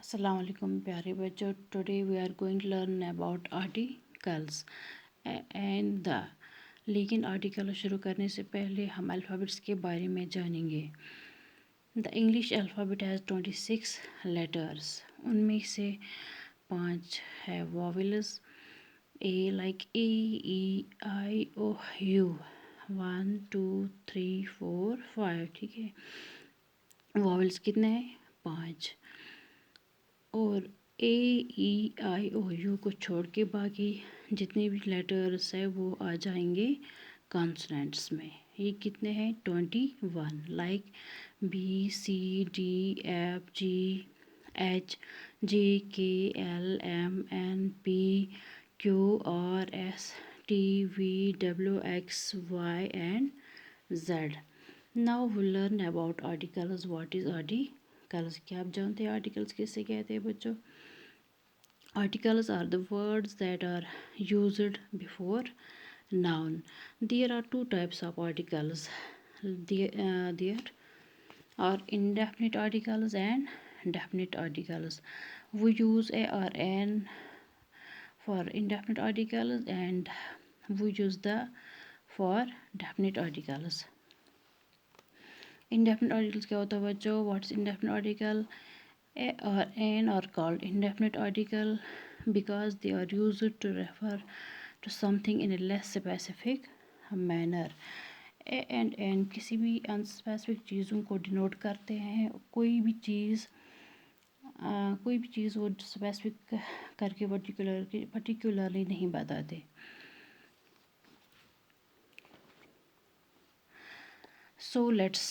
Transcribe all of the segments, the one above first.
Assalamu alaikum प्यारे बच्चों. Today we are going to learn about articles and the. लेकिन article शुरू करने से पहले हम अल्फ़ाबेट्स के बारे में जानेंगे. The English alphabet has 26 letters. उनमें से 5 है vowels. A like A, E, I, O, U. 1, 2, 3, 4, 5. ठीक है. vowels कितने हैं? 5. और ए ई आई ओ यू को छोड़ के बाकी जितने भी लेटर्स है वो आ जाएंगे कॉन्सोनेंट्स में. ये कितने हैं? 21. Like B C D F G H J K L M N P Q R S T V W X Y and Z. Now we learn about articles. What is articles? क्या आप जानते हैं articles किससे कहते हैं बच्चों? Articles are the words that are used before noun. There are two types of articles. There are indefinite articles and definite articles. We use a or an for indefinite articles and we use the for definite articles. Indefinite articles क्या होता है बच्चों? What's indefinite article? A or an are called indefinite article because they are used to refer to something in a less specific manner. A and an किसी भी unspecific चीज़ों को denote करते हैं. कोई भी चीज़ वो स्पेसिफिक करके पर्टिकुलरली नहीं बताते. So let's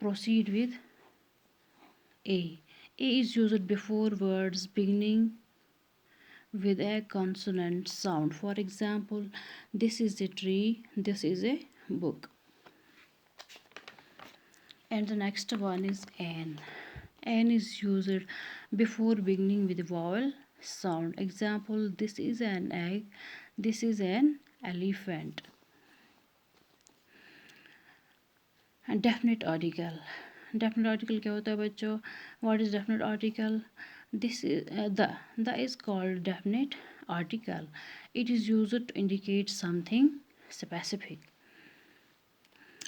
proceed with A. A is used before words beginning with a consonant sound. For example, this is a tree, this is a book. And the next one is an. An is used before beginning with vowel sound. Example, this is an egg, this is an elephant. And definite article. Definite article क्या होता है बच्चों? What is definite article? This is the is called definite article. It is used to indicate something specific.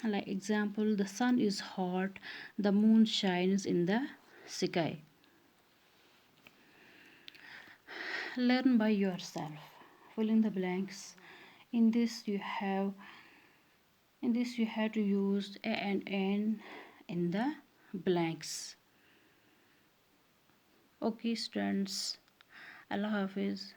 Like example, the sun is hot, the moon shines in the sky. Learn by yourself. Fill in the blanks. In this you have to use a and n in the blanks. Okay students, Allah Hafiz.